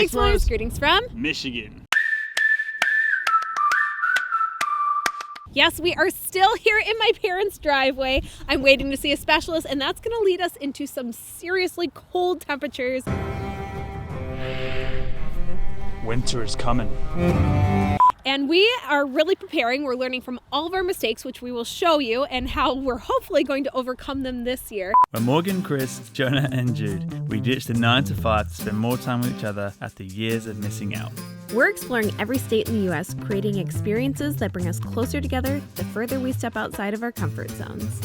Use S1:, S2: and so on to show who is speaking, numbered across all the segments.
S1: Explorers. Greetings from
S2: Michigan.
S1: Yes, we are still here in my parents' driveway. I'm waiting to see a specialist, and that's going to lead us into some seriously cold temperatures.
S2: Winter is coming.
S1: And we are really preparing. We're learning from all of our mistakes, which we will show you, and how we're hopefully going to overcome them this year.
S3: We're Morgan, Chris, Jonah, and Jude. We ditched the 9 to 5 to spend more time with each other after years of missing out.
S1: We're exploring every state in the U.S., creating experiences that bring us closer together the further we step outside of our comfort zones.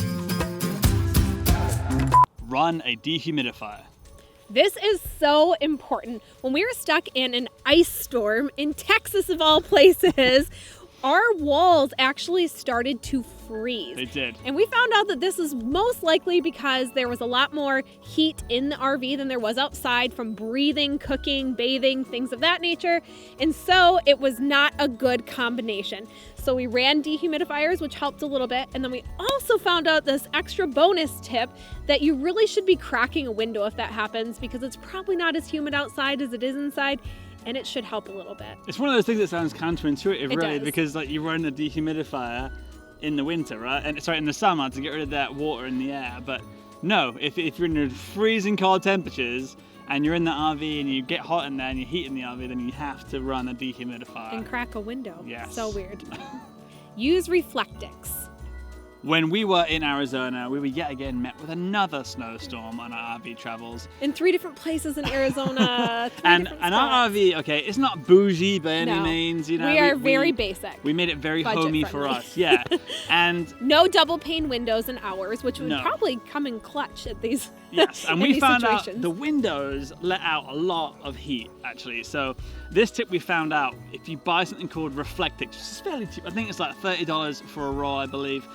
S2: Run a dehumidifier.
S1: This is so important. When we were stuck in an ice storm in Texas, of all places, our walls actually started to freeze.
S2: They did.
S1: And we found out that this is most likely because there was a lot more heat in the RV than there was outside from breathing, cooking, bathing, things of that nature. And so it was not a good combination. So we ran dehumidifiers, which helped a little bit. And then we also found out this extra bonus tip that you really should be cracking a window if that happens, because it's probably not as humid outside as it is inside. And it should help a little bit.
S2: It's one of those things that sounds counterintuitive, really,
S1: does.
S2: because like you run a dehumidifier in the winter, right? And sorry, in the summer to get rid of that water in the air. But no, if you're in the freezing cold temperatures and you're in the RV and you get hot in there and you heat in the RV, then you have to run a dehumidifier.
S1: And crack a window.
S2: Yes.
S1: So weird. Use Reflectix.
S2: When we were in Arizona, we were yet again met with another snowstorm on our RV travels.
S1: In 3 different places in Arizona.
S2: And our RV, okay, it's not bougie by any means. You know,
S1: we are very basic.
S2: We made it very
S1: Budget
S2: homey
S1: friendly.
S2: for us, yeah. And
S1: no double pane windows in ours, which would
S2: No.
S1: probably come in clutch at these
S2: yes, and
S1: in
S2: we
S1: these
S2: found out
S1: situations.
S2: the windows let out a lot of heat, actually. So this tip we found out, if you buy something called Reflectix, which is fairly cheap, I think it's like $30 for a roll, I believe.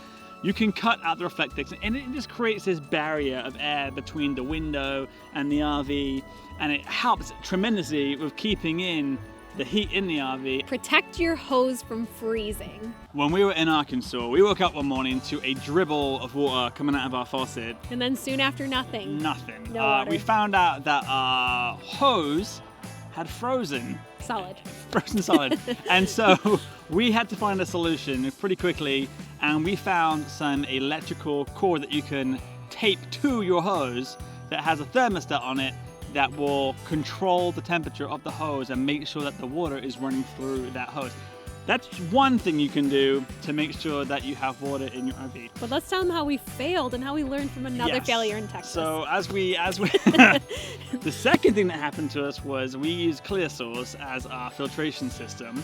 S2: You can cut out the Reflectix, and it just creates this barrier of air between the window and the RV, and it helps tremendously with keeping in the heat in the RV.
S1: Protect your hose from freezing.
S2: When we were in Arkansas, we woke up one morning to a dribble of water coming out of our faucet.
S1: And then soon after, nothing.
S2: Nothing.
S1: No water.
S2: We found out that our hose had frozen.
S1: Solid.
S2: Frozen solid. And so we had to find a solution pretty quickly, and we found some electrical cord that you can tape to your hose that has a thermostat on it that will control the temperature of the hose and make sure that the water is running through that hose. That's one thing you can do to make sure that you have water in your RV.
S1: But let's tell them how we failed and how we learned from another
S2: Yes.
S1: failure in Texas.
S2: So as we the second thing that happened to us was we used clear source as our filtration system,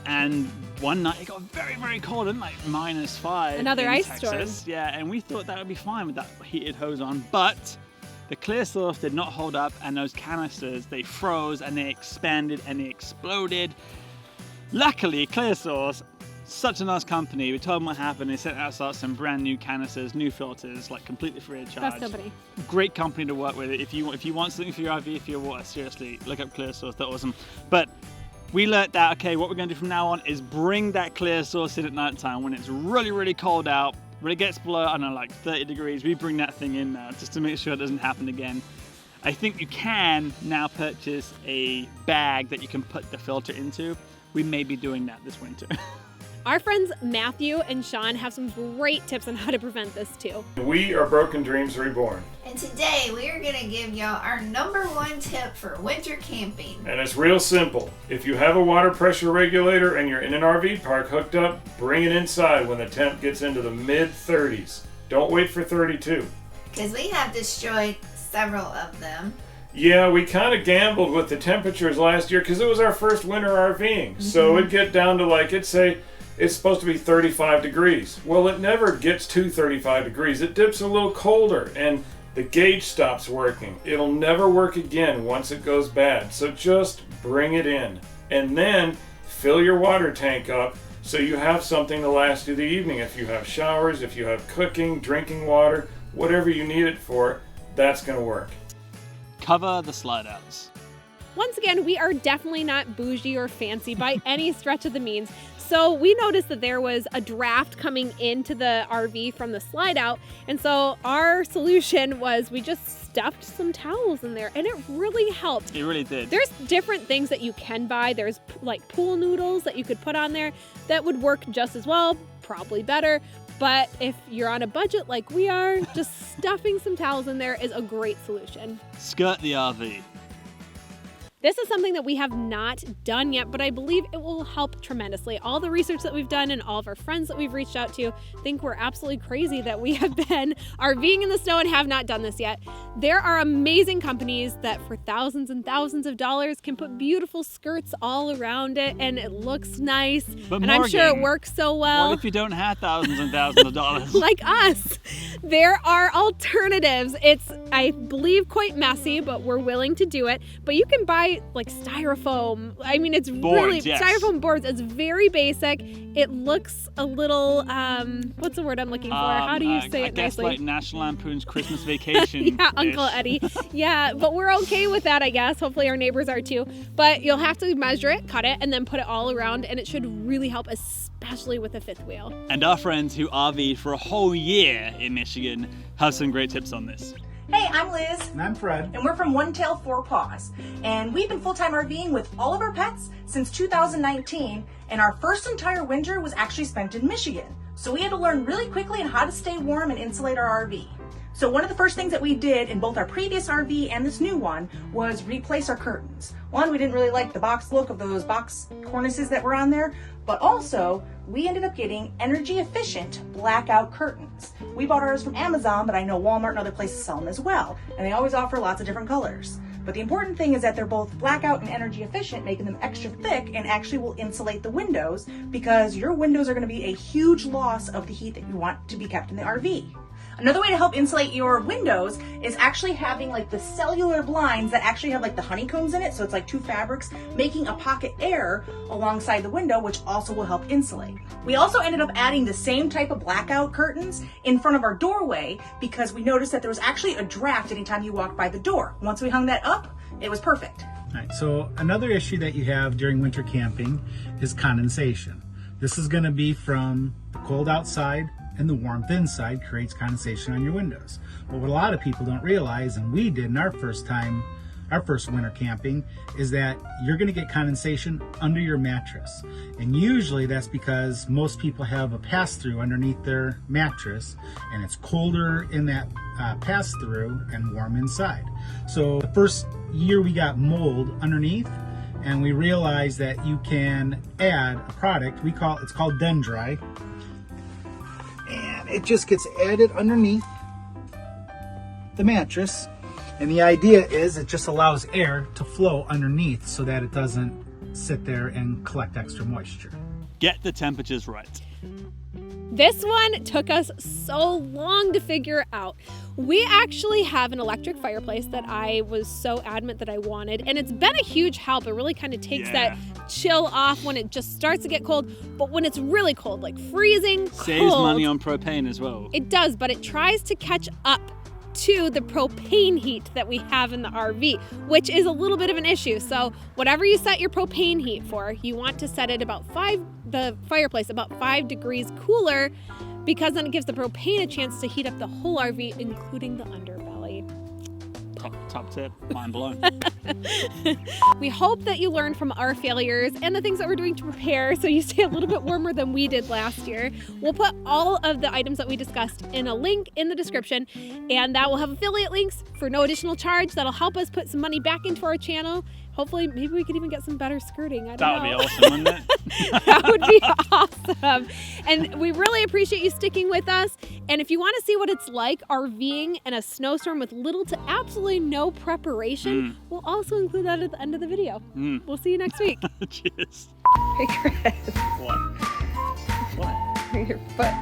S2: and one night it got very, very cold, and like -5.
S1: Another
S2: in
S1: ice
S2: Texas.
S1: storm.
S2: Yeah, and we thought that would be fine with that heated hose on, but the clear source did not hold up, and those canisters, they froze and they expanded and they exploded. Luckily, Clear Source, such a nice company, we told them what happened. They sent us out some brand new canisters, new filters, like completely free of charge.
S1: Best company.
S2: Great company to work with. If you want something for your RV, for your water, seriously, look up Clear Source. They're awesome. But we learned that, okay, what we're going to do from now on is bring that Clear Source in at night time when it's really, really cold out. When it gets below, I don't know, like 30 degrees, we bring that thing in now just to make sure it doesn't happen again. I think you can now purchase a bag that you can put the filter into. We may be doing that this winter.
S1: Our friends Matthew and Sean have some great tips on how to prevent this too.
S4: We are Broken Dreams Reborn.
S5: And today we are going to give y'all our #1 tip for winter camping.
S4: And it's real simple. If you have a water pressure regulator and you're in an RV park hooked up, bring it inside when the temp gets into the mid-30s. Don't wait for 32.
S5: Because we have destroyed several of them.
S4: Yeah, we kind of gambled with the temperatures last year because it was our first winter RVing. So it'd get down to like, it'd say it's supposed to be 35 degrees. Well, it never gets to 35 degrees. It dips a little colder and the gauge stops working. It'll never work again once it goes bad. So just bring it in. And then fill your water tank up so you have something to last you the evening. If you have showers, if you have cooking, drinking water, whatever you need it for, that's going to work.
S2: Cover the slide outs.
S1: Once again, we are definitely not bougie or fancy by any stretch of the means. so we noticed that there was a draft coming into the RV from the slide out. And so our solution was we just stuffed some towels in there, and it really helped.
S2: It really did.
S1: There's different things that you can buy. There's like pool noodles that you could put on there that would work just as well, probably better. But if you're on a budget like we are, just stuffing some towels in there is a great solution.
S2: Skirt the RV.
S1: This is something that we have not done yet, but I believe it will help tremendously. All the research that we've done and all of our friends that we've reached out to think we're absolutely crazy that we have been RVing in the snow and have not done this yet. There are amazing companies that for thousands and thousands of dollars can put beautiful skirts all around it, and it looks nice.
S2: But
S1: and I'm sure it works so well.
S2: What if you don't have thousands and thousands of dollars?
S1: Like us. There are alternatives. It's, I believe, quite messy, but we're willing to do it. But you can buy like styrofoam. I mean, it's
S2: boards,
S1: really
S2: yes.
S1: styrofoam boards. It's very basic. It looks a little what's the word I'm looking for? How do you say
S2: I
S1: it
S2: guess
S1: nicely?
S2: like National Lampoon's Christmas Vacation.
S1: Yeah, Uncle Eddie. Yeah, but we're okay with that, I guess. Hopefully our neighbors are too. But you'll have to measure it, cut it, and then put it all around, and it should really help, especially with a fifth wheel.
S2: And our friends who RV'd for a whole year in Michigan have some great tips on this.
S6: Hey, I'm Liz.
S7: And I'm Fred.
S6: And we're from One Tail Four Paws. And we've been full-time RVing with all of our pets since 2019. And our first entire winter was actually spent in Michigan. So we had to learn really quickly on how to stay warm and insulate our RV. So one of the first things that we did in both our previous RV and this new one was replace our curtains. One, we didn't really like the box look of those box cornices that were on there, but also we ended up getting energy efficient blackout curtains. We bought ours from Amazon, but I know Walmart and other places sell them as well, and they always offer lots of different colors. But the important thing is that they're both blackout and energy efficient, making them extra thick and actually will insulate the windows, because your windows are going to be a huge loss of the heat that you want to be kept in the RV. Another way to help insulate your windows is actually having like the cellular blinds that actually have like the honeycombs in it. So it's like two fabrics making a pocket air alongside the window, which also will help insulate. We also ended up adding the same type of blackout curtains in front of our doorway because we noticed that there was actually a draft anytime you walked by the door. Once we hung that up, it was perfect.
S7: All right, so another issue that you have during winter camping is condensation. This is going to be from the cold outside, and the warmth inside creates condensation on your windows. But what a lot of people don't realize, and we did in our first winter camping, is that you're going to get condensation under your mattress. And usually that's because most people have a pass-through underneath their mattress, and it's colder in that pass-through and warm inside. So the first year we got mold underneath, and we realized that you can add a product, it's called Dendri, and it just gets added underneath the mattress. And the idea is it just allows air to flow underneath so that it doesn't sit there and collect extra moisture.
S2: Get the temperatures right.
S1: This one took us so long to figure out. We actually have an electric fireplace that I was so adamant that I wanted, and it's been a huge help. It really kind of takes that chill off when it just starts to get cold, but when it's really cold, like freezing cold.
S2: Saves money on propane as well.
S1: It does, but it tries to catch up to the propane heat that we have in the RV, which is a little bit of an issue. So whatever you set your propane heat for, you want to set it the fireplace about 5 degrees cooler, because then it gives the propane a chance to heat up the whole RV, including the underbelly.
S2: Top tip, mind blown.
S1: We hope that you learned from our failures and the things that we're doing to prepare so you stay a little bit warmer than we did last year. We'll put all of the items that we discussed in a link in the description, and that will have affiliate links for no additional charge. That'll help us put some money back into our channel. Hopefully, maybe we could even get some better skirting. I don't know.
S2: That would be awesome, wouldn't it?
S1: That would be awesome. And we really appreciate you sticking with us. And if you want to see what it's like RVing in a snowstorm with little to absolutely no preparation, we'll also include that at the end of the video. We'll see you next week.
S2: Cheers.
S1: Hey, Chris.
S2: What? What?
S1: Your foot.